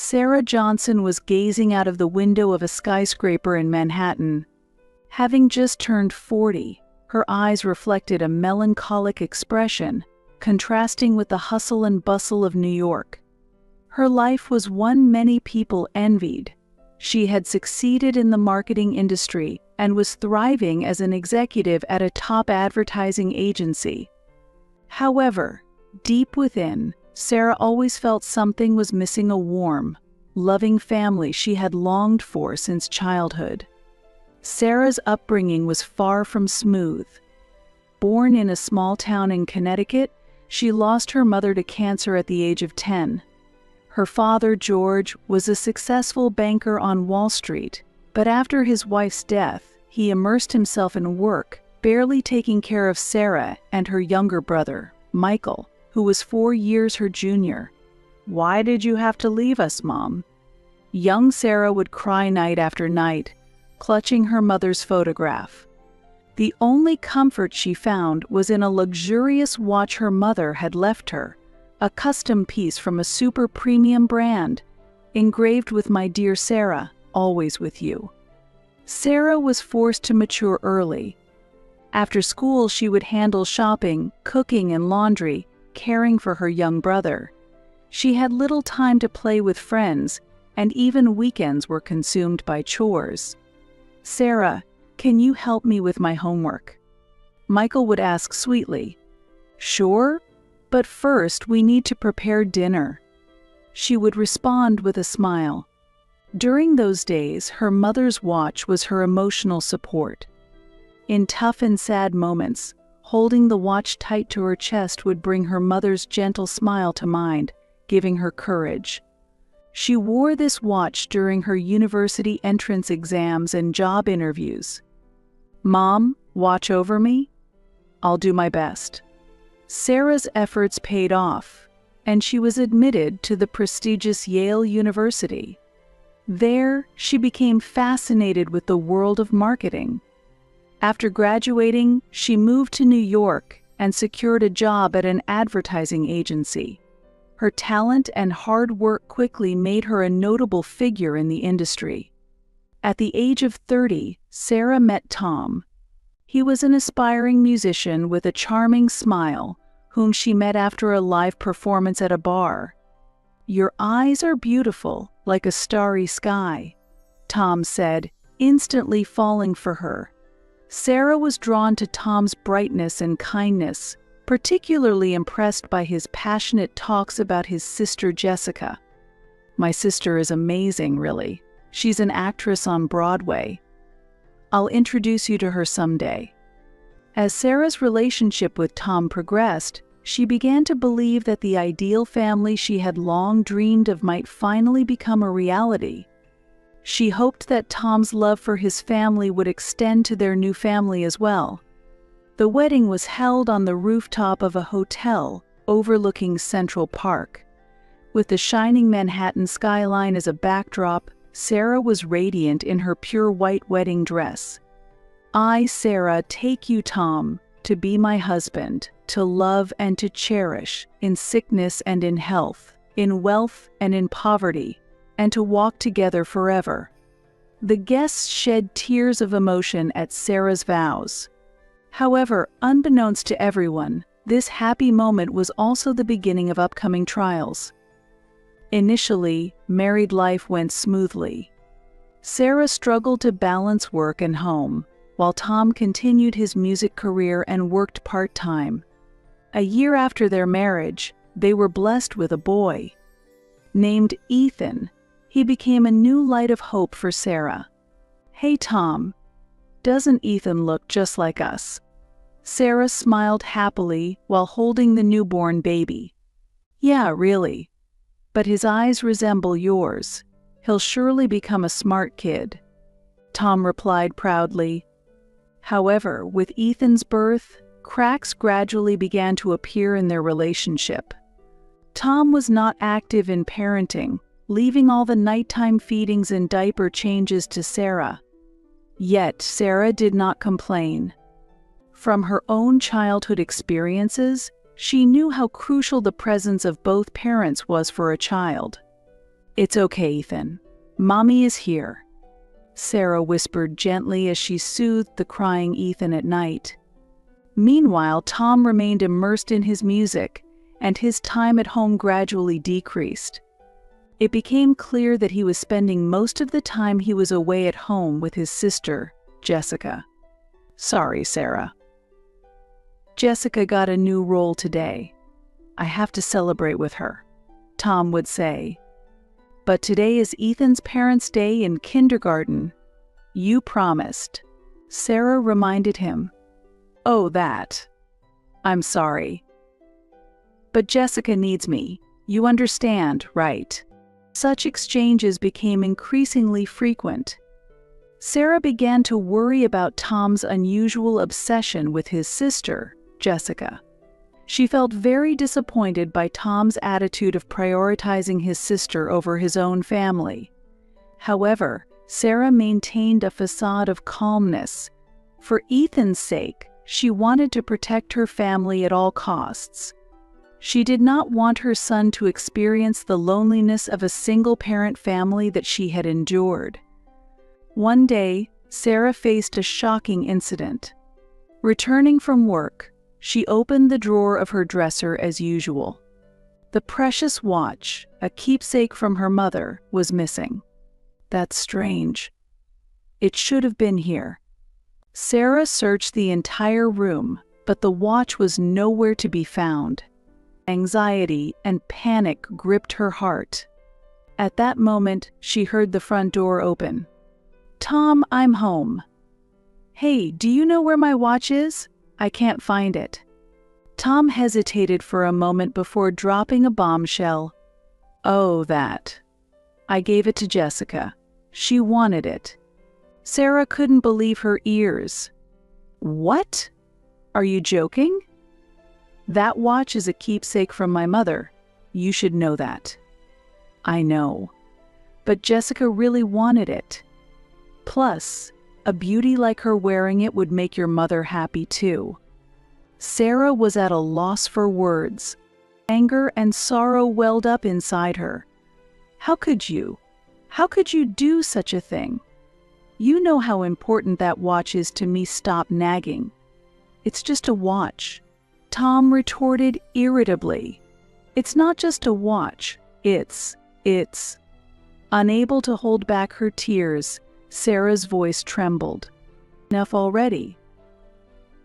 Sarah Johnson was gazing out of the window of a skyscraper in Manhattan. Having just turned 40, her eyes reflected a melancholic expression, contrasting with the hustle and bustle of New York. Her life was one many people envied. She had succeeded in the marketing industry and was thriving as an executive at a top advertising agency. However, deep within, Sarah always felt something was missing: a warm, loving family she had longed for since childhood. Sarah's upbringing was far from smooth. Born in a small town in Connecticut, she lost her mother to cancer at the age of 10. Her father, George, was a successful banker on Wall Street, but after his wife's death, he immersed himself in work, barely taking care of Sarah and her younger brother, Michael, who was 4 years her junior. "Why did you have to leave us, Mom?" Young Sarah would cry night after night, clutching her mother's photograph. The only comfort she found was in a luxurious watch her mother had left her, a custom piece from a super premium brand, engraved with "My dear Sarah, always with you." Sarah was forced to mature early. After school, she would handle shopping, cooking, and laundry, caring for her young brother. She had little time to play with friends, and even weekends were consumed by chores. "Sarah, can you help me with my homework?" Michael would ask sweetly. "Sure, but first we need to prepare dinner." She would respond with a smile. During those days, her mother's watch was her emotional support. In tough and sad moments, holding the watch tight to her chest would bring her mother's gentle smile to mind, giving her courage. She wore this watch during her university entrance exams and job interviews. "Mom, watch over me? I'll do my best." Sarah's efforts paid off, and she was admitted to the prestigious Yale University. There, she became fascinated with the world of marketing. After graduating, she moved to New York and secured a job at an advertising agency. Her talent and hard work quickly made her a notable figure in the industry. At the age of 30, Sarah met Tom. He was an aspiring musician with a charming smile, whom she met after a live performance at a bar. "Your eyes are beautiful, like a starry sky," Tom said, instantly falling for her. Sarah was drawn to Tom's brightness and kindness, particularly impressed by his passionate talks about his sister Jessica. "My sister is amazing, really. She's an actress on Broadway. I'll introduce you to her someday." As Sarah's relationship with Tom progressed, she began to believe that the ideal family she had long dreamed of might finally become a reality. She hoped that Tom's love for his family would extend to their new family as well. The wedding was held on the rooftop of a hotel overlooking Central Park. With the shining Manhattan skyline as a backdrop, Sarah was radiant in her pure white wedding dress. "I, Sarah, take you, Tom, to be my husband, to love and to cherish, in sickness and in health, in wealth and in poverty, and to walk together forever." The guests shed tears of emotion at Sarah's vows. However, unbeknownst to everyone, this happy moment was also the beginning of upcoming trials. Initially, married life went smoothly. Sarah struggled to balance work and home, while Tom continued his music career and worked part-time. A year after their marriage, they were blessed with a boy. Named Ethan, he became a new light of hope for Sarah. "Hey Tom, doesn't Ethan look just like us?" Sarah smiled happily while holding the newborn baby. "Yeah, really. But his eyes resemble yours. He'll surely become a smart kid," Tom replied proudly. However, with Ethan's birth, cracks gradually began to appear in their relationship. Tom was not active in parenting, leaving all the nighttime feedings and diaper changes to Sarah. Yet Sarah did not complain. From her own childhood experiences, she knew how crucial the presence of both parents was for a child. "It's okay, Ethan. Mommy is here," Sarah whispered gently as she soothed the crying Ethan at night. Meanwhile, Tom remained immersed in his music, and his time at home gradually decreased. It became clear that he was spending most of the time he was away at home with his sister, Jessica. "Sorry, Sarah. Jessica got a new role today. I have to celebrate with her," Tom would say. "But today is Ethan's parents' day in kindergarten. You promised," Sarah reminded him. "Oh, that. I'm sorry. But Jessica needs me. You understand, right?" Such exchanges became increasingly frequent. Sarah began to worry about Tom's unusual obsession with his sister, Jessica. She felt very disappointed by Tom's attitude of prioritizing his sister over his own family. However, Sarah maintained a facade of calmness. For Ethan's sake, she wanted to protect her family at all costs. She did not want her son to experience the loneliness of a single-parent family that she had endured. One day, Sarah faced a shocking incident. Returning from work, she opened the drawer of her dresser as usual. The precious watch, a keepsake from her mother, was missing. "That's strange. It should have been here." Sarah searched the entire room, but the watch was nowhere to be found. Anxiety and panic gripped her heart. At that moment, she heard the front door open. "Tom, I'm home." "Hey, do you know where my watch is? I can't find it." Tom hesitated for a moment before dropping a bombshell. "Oh, that. I gave it to Jessica. She wanted it." Sarah couldn't believe her ears. "What? Are you joking?" "That watch is a keepsake from my mother. You should know that." "I know. But Jessica really wanted it. Plus, a beauty like her wearing it would make your mother happy too." Sarah was at a loss for words. Anger and sorrow welled up inside her. How could you? How could you do such a thing? You know how important that watch is to me. Stop nagging. It's just a watch." Tom retorted irritably. "It's not just a watch. It's... Unable to hold back her tears, Sarah's voice trembled. "Enough already.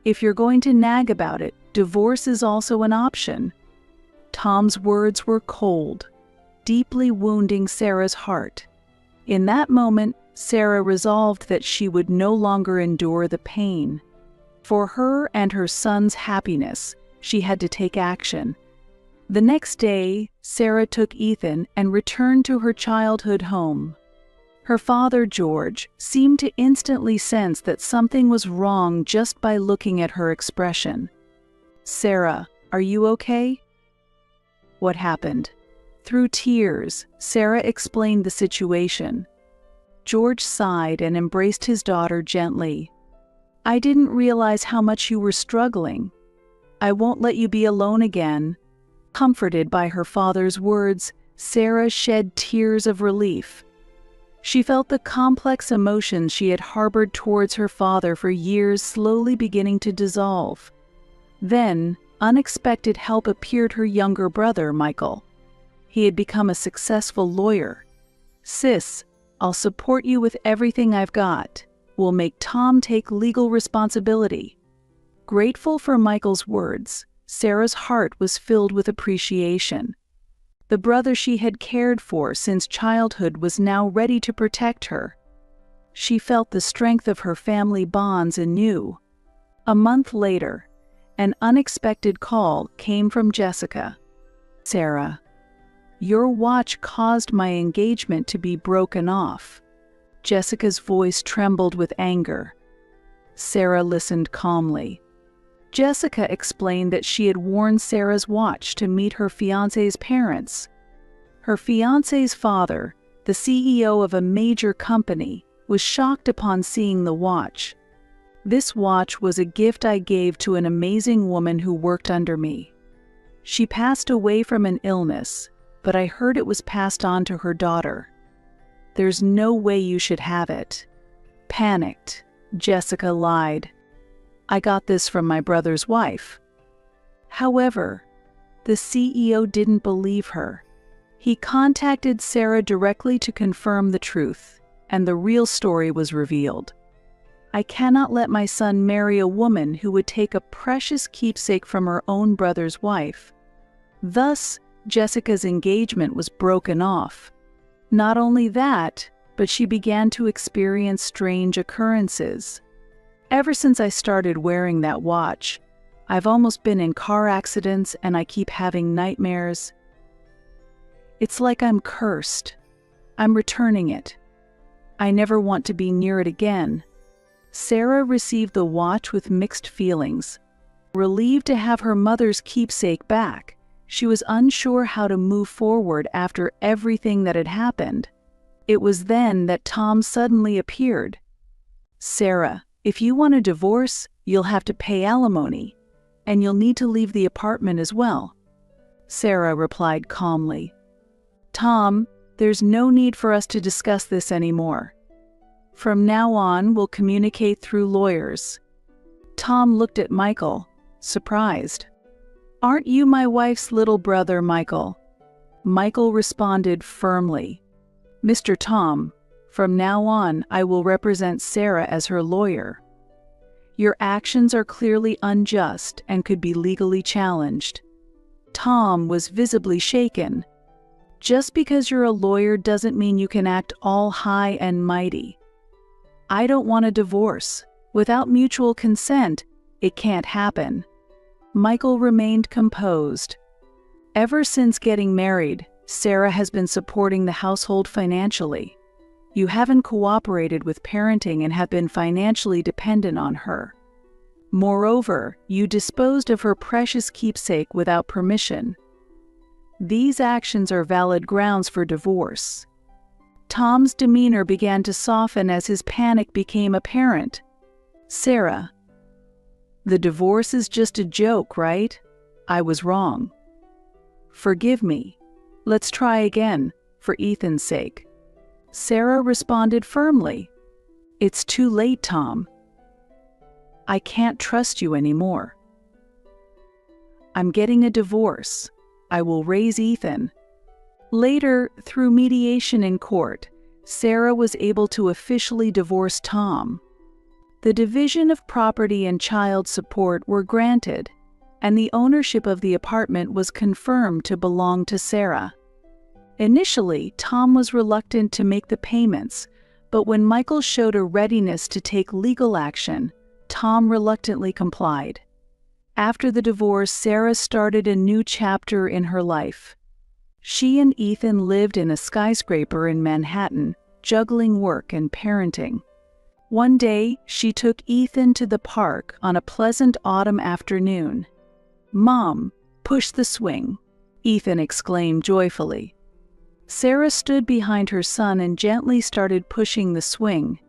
If you're going to nag about it, divorce is also an option." Tom's words were cold, deeply wounding Sarah's heart. In that moment, Sarah resolved that she would no longer endure the pain. For her and her son's happiness, she had to take action. The next day, Sarah took Ethan and returned to her childhood home. Her father, George, seemed to instantly sense that something was wrong just by looking at her expression. "Sarah, are you okay?" "What happened?" Through tears, Sarah explained the situation. George sighed and embraced his daughter gently. "I didn't realize how much you were struggling. I won't let you be alone again." Comforted by her father's words, Sarah shed tears of relief. She felt the complex emotions she had harbored towards her father for years slowly beginning to dissolve. Then, unexpected help appeared: her younger brother, Michael. He had become a successful lawyer. "Sis, I'll support you with everything I've got. We'll make Tom take legal responsibility." Grateful for Michael's words, Sarah's heart was filled with appreciation. The brother she had cared for since childhood was now ready to protect her. She felt the strength of her family bonds anew. A month later, an unexpected call came from Jessica. "Sarah, your watch caused my engagement to be broken off." Jessica's voice trembled with anger. Sarah listened calmly. Jessica explained that she had worn Sarah's watch to meet her fiancé's parents. Her fiancé's father, the CEO of a major company, was shocked upon seeing the watch. "This watch was a gift I gave to an amazing woman who worked under me. She passed away from an illness, but I heard it was passed on to her daughter. There's no way you should have it. Panicked, Jessica lied. I got this from my brother's wife. However, the CEO didn't believe her. He contacted Sarah directly to confirm the truth, and the real story was revealed. I cannot let my son marry a woman who would take a precious keepsake from her own brother's wife. Thus, Jessica's engagement was broken off. Not only that, but she began to experience strange occurrences. Ever since I started wearing that watch, I've almost been in car accidents and I keep having nightmares. It's like I'm cursed. I'm returning it. I never want to be near it again. Sarah received the watch with mixed feelings. Relieved to have her mother's keepsake back, she was unsure how to move forward after everything that had happened. It was then that Tom suddenly appeared. "Sarah, if you want a divorce, you'll have to pay alimony, and you'll need to leave the apartment as well." Sarah replied calmly. "Tom, there's no need for us to discuss this anymore. From now on, we'll communicate through lawyers." Tom looked at Michael, surprised. "Aren't you my wife's little brother, Michael?" Michael responded firmly. "Mr. Tom, from now on, I will represent Sarah as her lawyer. Your actions are clearly unjust and could be legally challenged." Tom was visibly shaken. "Just because you're a lawyer doesn't mean you can act all high and mighty. I don't want a divorce. Without mutual consent, it can't happen." Michael remained composed. "Ever since getting married, Sarah has been supporting the household financially. You haven't cooperated with parenting and have been financially dependent on her. Moreover, you disposed of her precious keepsake without permission. These actions are valid grounds for divorce." Tom's demeanor began to soften as his panic became apparent. "Sarah, the divorce is just a joke, right? I was wrong. Forgive me. Let's try again, for Ethan's sake." Sarah responded firmly. "It's too late, Tom. I can't trust you anymore. I'm getting a divorce. I will raise Ethan." Later, through mediation in court, Sarah was able to officially divorce Tom. The division of property and child support were granted, and the ownership of the apartment was confirmed to belong to Sarah. Initially, Tom was reluctant to make the payments, but when Michael showed a readiness to take legal action, Tom reluctantly complied. After the divorce, Sarah started a new chapter in her life. She and Ethan lived in a skyscraper in Manhattan, juggling work and parenting. One day, she took Ethan to the park on a pleasant autumn afternoon. "Mom, push the swing," Ethan exclaimed joyfully. Sarah stood behind her son and gently started pushing the swing.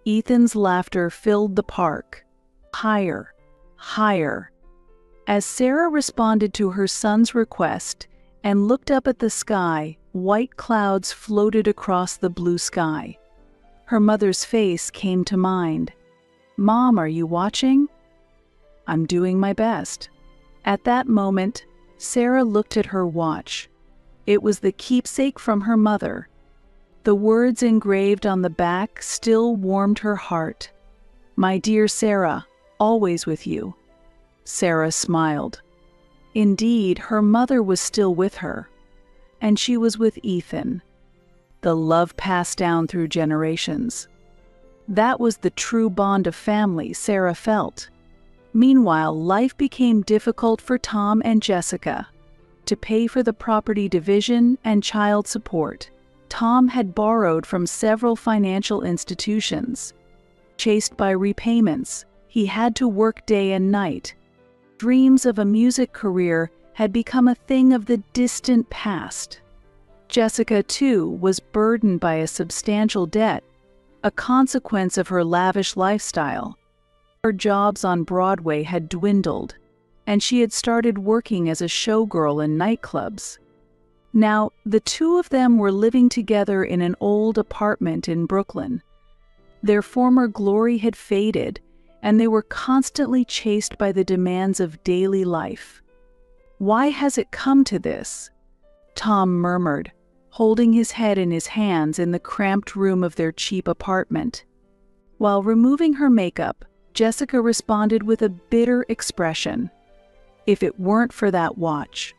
Ethan's laughter filled the park. Higher, higher. As Sarah responded to her son's request and looked up at the sky, white clouds floated across the blue sky. Her mother's face came to mind. "Mom, are you watching?" "I'm doing my best." At that moment, Sarah looked at her watch. It was the keepsake from her mother. The words engraved on the back still warmed her heart. "My dear Sarah, always with you." Sarah smiled. Indeed, her mother was still with her, and she was with Ethan. The love passed down through generations. That was the true bond of family Sarah felt. Meanwhile, life became difficult for Tom and Jessica. To pay for the property division and child support, Tom had borrowed from several financial institutions. Chased by repayments, he had to work day and night. Dreams of a music career had become a thing of the distant past. Jessica, too, was burdened by a substantial debt, a consequence of her lavish lifestyle. Her jobs on Broadway had dwindled, and she had started working as a showgirl in nightclubs. Now, the two of them were living together in an old apartment in Brooklyn. Their former glory had faded, and they were constantly chased by the demands of daily life. "Why has it come to this?" Tom murmured, holding his head in his hands in the cramped room of their cheap apartment. While removing her makeup, Jessica responded with a bitter expression. "If it weren't for that watch."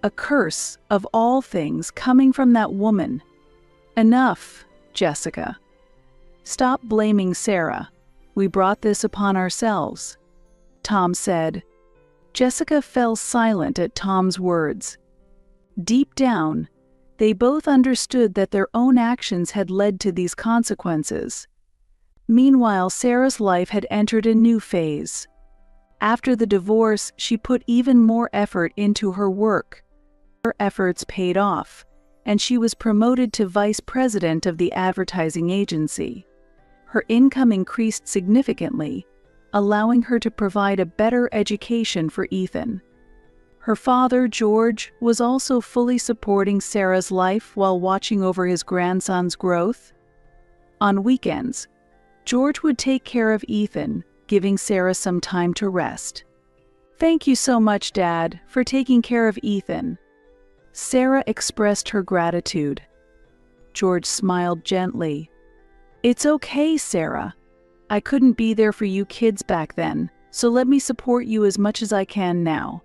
A curse, of all things, coming from that woman. "Enough, Jessica. Stop blaming Sarah. We brought this upon ourselves," Tom said. Jessica fell silent at Tom's words. Deep down, they both understood that their own actions had led to these consequences. Meanwhile, Sarah's life had entered a new phase. After the divorce, she put even more effort into her work. Her efforts paid off, and she was promoted to vice president of the advertising agency. Her income increased significantly, allowing her to provide a better education for Ethan. Her father, George, was also fully supporting Sarah's life while watching over his grandson's growth. On weekends, George would take care of Ethan, giving Sarah some time to rest. "Thank you so much, Dad, for taking care of Ethan." Sarah expressed her gratitude. George smiled gently. "It's okay, Sarah. I couldn't be there for you kids back then, so let me support you as much as I can now."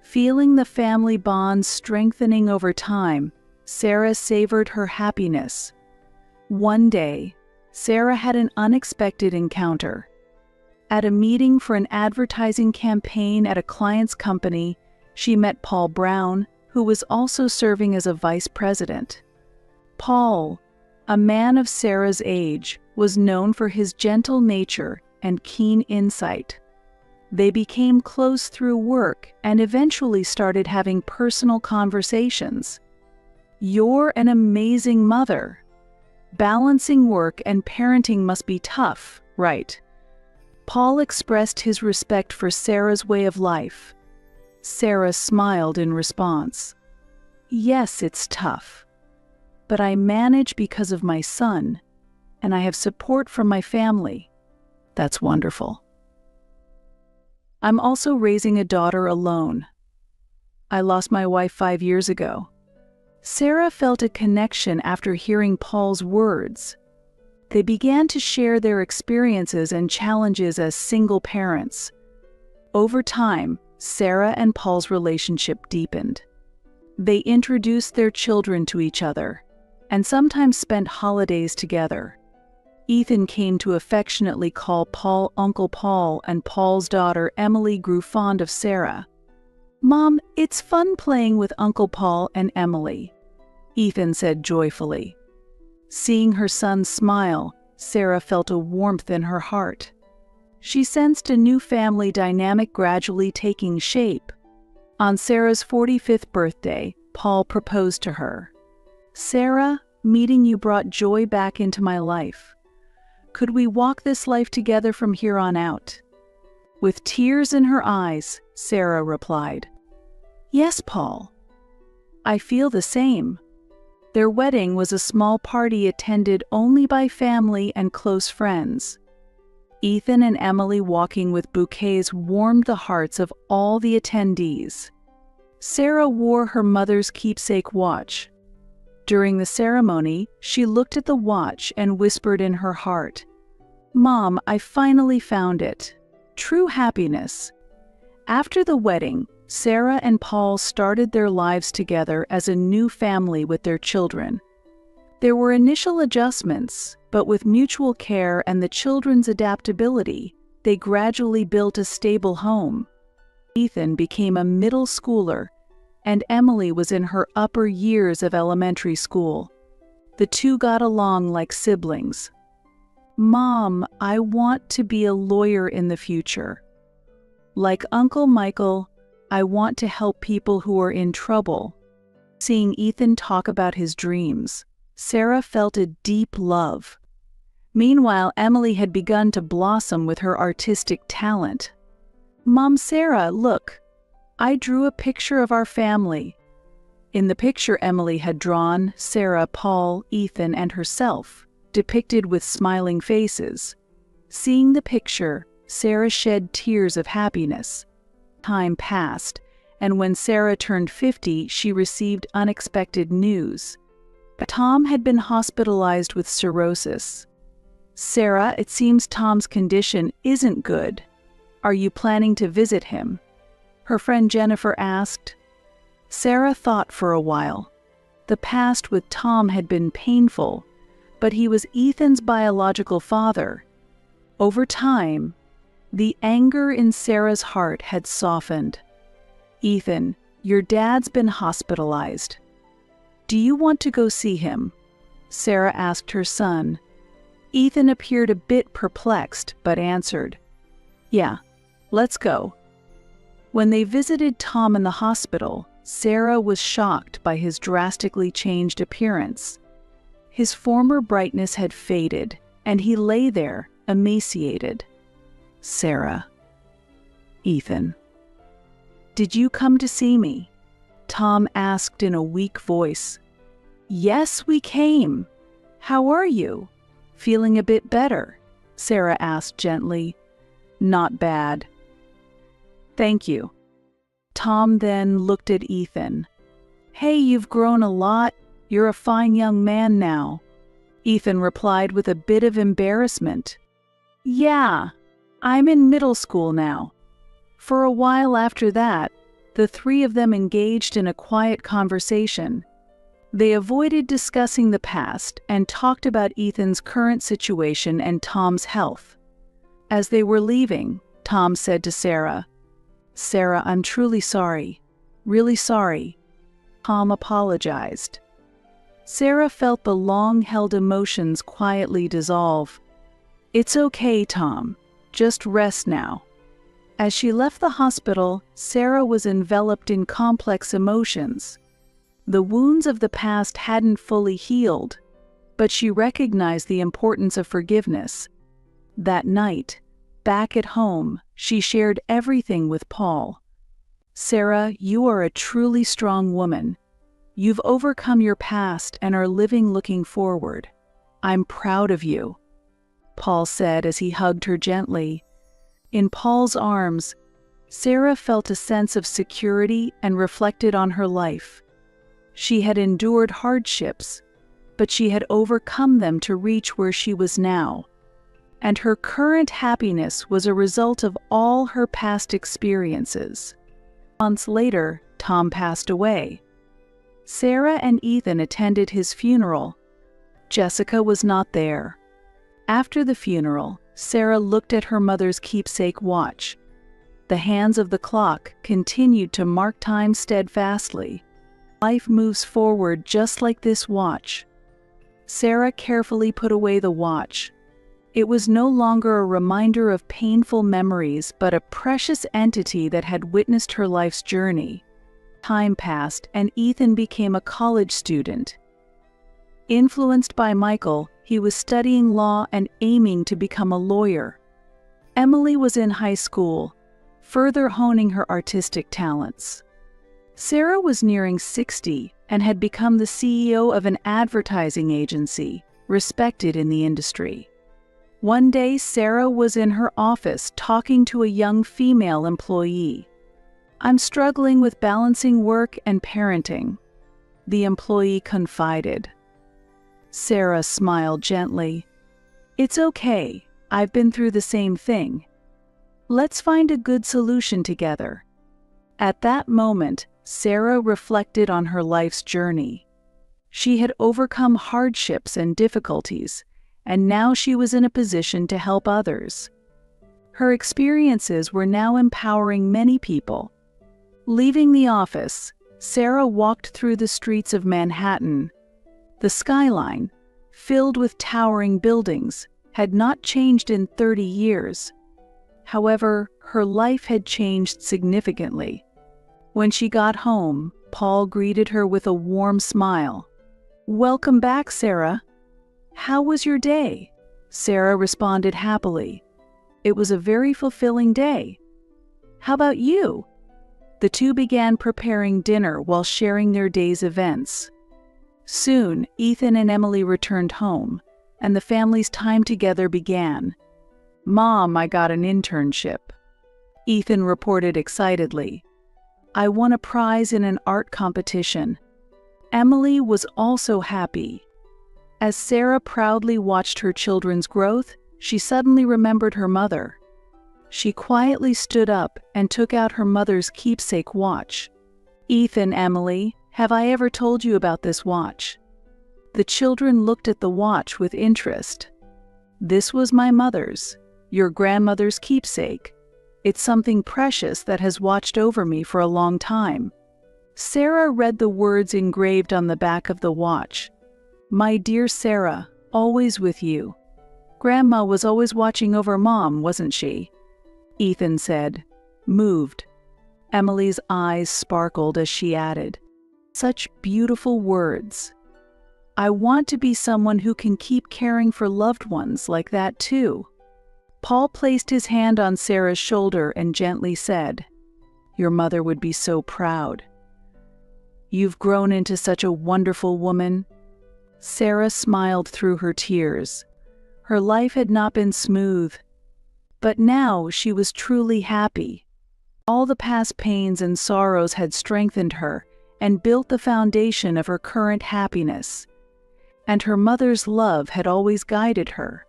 Feeling the family bond strengthening over time, Sarah savored her happiness. One day, Sarah had an unexpected encounter. At a meeting for an advertising campaign at a client's company, she met Paul Brown, who was also serving as a vice president. Paul, a man of Sarah's age, was known for his gentle nature and keen insight. They became close through work and eventually started having personal conversations. "You're an amazing mother. Balancing work and parenting must be tough, right?" Paul expressed his respect for Sarah's way of life. Sarah smiled in response. "Yes, it's tough. But I manage because of my son, and I have support from my family. That's wonderful. I'm also raising a daughter alone. I lost my wife 5 years ago." Sarah felt a connection after hearing Paul's words. They began to share their experiences and challenges as single parents. Over time, Sarah and Paul's relationship deepened. They introduced their children to each other, and sometimes spent holidays together. Ethan came to affectionately call Paul Uncle Paul, and Paul's daughter Emily grew fond of Sarah. "Mom, it's fun playing with Uncle Paul and Emily," Ethan said joyfully. Seeing her son smile, Sarah felt a warmth in her heart. She sensed a new family dynamic gradually taking shape. On Sarah's 45th birthday, Paul proposed to her. "Sarah, meeting you brought joy back into my life. Could we walk this life together from here on out?" With tears in her eyes, Sarah replied, "Yes, Paul. I feel the same." Their wedding was a small party attended only by family and close friends. Ethan and Emily walking with bouquets warmed the hearts of all the attendees. Sarah wore her mother's keepsake watch. During the ceremony, she looked at the watch and whispered in her heart, "Mom, I finally found it. True happiness." After the wedding, Sarah and Paul started their lives together as a new family with their children. There were initial adjustments, but with mutual care and the children's adaptability, they gradually built a stable home. Ethan became a middle schooler, and Emily was in her upper years of elementary school. The two got along like siblings. "Mom, I want to be a lawyer in the future. Like Uncle Michael, I want to help people who are in trouble." Seeing Ethan talk about his dreams, Sarah felt a deep love. Meanwhile, Emily had begun to blossom with her artistic talent. "Mom, Sarah, look. I drew a picture of our family. In the picture Emily had drawn, Sarah, Paul, Ethan, and herself, depicted with smiling faces. Seeing the picture, Sarah shed tears of happiness. Time passed, and when Sarah turned 50, she received unexpected news. Tom had been hospitalized with cirrhosis. "Sarah, it seems Tom's condition isn't good. Are you planning to visit him?" her friend Jennifer asked. Sarah thought for a while. The past with Tom had been painful, but he was Ethan's biological father. Over time, the anger in Sarah's heart had softened. "Ethan, your dad's been hospitalized. Do you want to go see him?" Sarah asked her son. Ethan appeared a bit perplexed, but answered, "Yeah, let's go." When they visited Tom in the hospital, Sarah was shocked by his drastically changed appearance. His former brightness had faded, and he lay there, emaciated. "Sarah." "Ethan." "Did you come to see me?" Tom asked in a weak voice. "Yes, we came. How are you? Feeling a bit better?" Sarah asked gently. "Not bad." "Thank you." Tom then looked at Ethan. "Hey, you've grown a lot. You're a fine young man now." Ethan replied with a bit of embarrassment. "Yeah, I'm in middle school now." For a while after that, the three of them engaged in a quiet conversation. They avoided discussing the past and talked about Ethan's current situation and Tom's health. As they were leaving, Tom said to Sarah, "Sarah, I'm truly sorry. Really sorry." Tom apologized. Sarah felt the long-held emotions quietly dissolve. "It's okay, Tom. Just rest now." As she left the hospital, Sarah was enveloped in complex emotions. The wounds of the past hadn't fully healed, but she recognized the importance of forgiveness. That night, back at home, she shared everything with Paul. "Sarah, you are a truly strong woman. You've overcome your past and are living looking forward. I'm proud of you," Paul said as he hugged her gently. In Paul's arms, Sarah felt a sense of security and reflected on her life. She had endured hardships, but she had overcome them to reach where she was now. And her current happiness was a result of all her past experiences. Months later, Tom passed away. Sarah and Ethan attended his funeral. Jessica was not there. After the funeral, Sarah looked at her mother's keepsake watch. The hands of the clock continued to mark time steadfastly. Life moves forward just like this watch. Sarah carefully put away the watch. It was no longer a reminder of painful memories, but a precious entity that had witnessed her life's journey. Time passed, and Ethan became a college student. Influenced by Michael, he was studying law and aiming to become a lawyer. Emily was in high school, further honing her artistic talents. Sarah was nearing 60 and had become the CEO of an advertising agency, respected in the industry. One day, Sarah was in her office talking to a young female employee. "I'm struggling with balancing work and parenting," the employee confided. Sarah smiled gently. "It's okay. I've been through the same thing. Let's find a good solution together." At that moment, Sarah reflected on her life's journey. She had overcome hardships and difficulties, and now she was in a position to help others. Her experiences were now empowering many people. Leaving the office, Sarah walked through the streets of Manhattan. The skyline, filled with towering buildings, had not changed in 30 years. However, her life had changed significantly. When she got home, Paul greeted her with a warm smile. "Welcome back, Sarah. How was your day?" Sarah responded happily. "It was a very fulfilling day. How about you?" The two began preparing dinner while sharing their day's events. Soon, Ethan and Emily returned home, and the family's time together began. "Mom, I got an internship," Ethan reported excitedly. "I won a prize in an art competition." Emily was also happy. As Sarah proudly watched her children's growth, she suddenly remembered her mother. She quietly stood up and took out her mother's keepsake watch. "Ethan, Emily, have I ever told you about this watch?" The children looked at the watch with interest. "This was my mother's, your grandmother's keepsake. It's something precious that has watched over me for a long time." Sarah read the words engraved on the back of the watch. "My dear Sarah, always with you. Grandma was always watching over Mom, wasn't she?" Ethan said, moved. Emily's eyes sparkled as she added, "Such beautiful words. I want to be someone who can keep caring for loved ones like that too." Paul placed his hand on Sarah's shoulder and gently said, "Your mother would be so proud. You've grown into such a wonderful woman." Sarah smiled through her tears. Her life had not been smooth, but now she was truly happy. All the past pains and sorrows had strengthened her and built the foundation of her current happiness. And her mother's love had always guided her.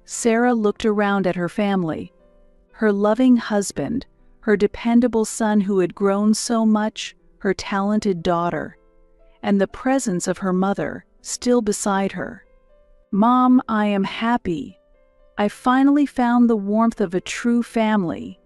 Sarah looked around at her family. Her loving husband, her dependable son who had grown so much, her talented daughter, and the presence of her mother still beside her. "Mom, I am happy. I finally found the warmth of a true family."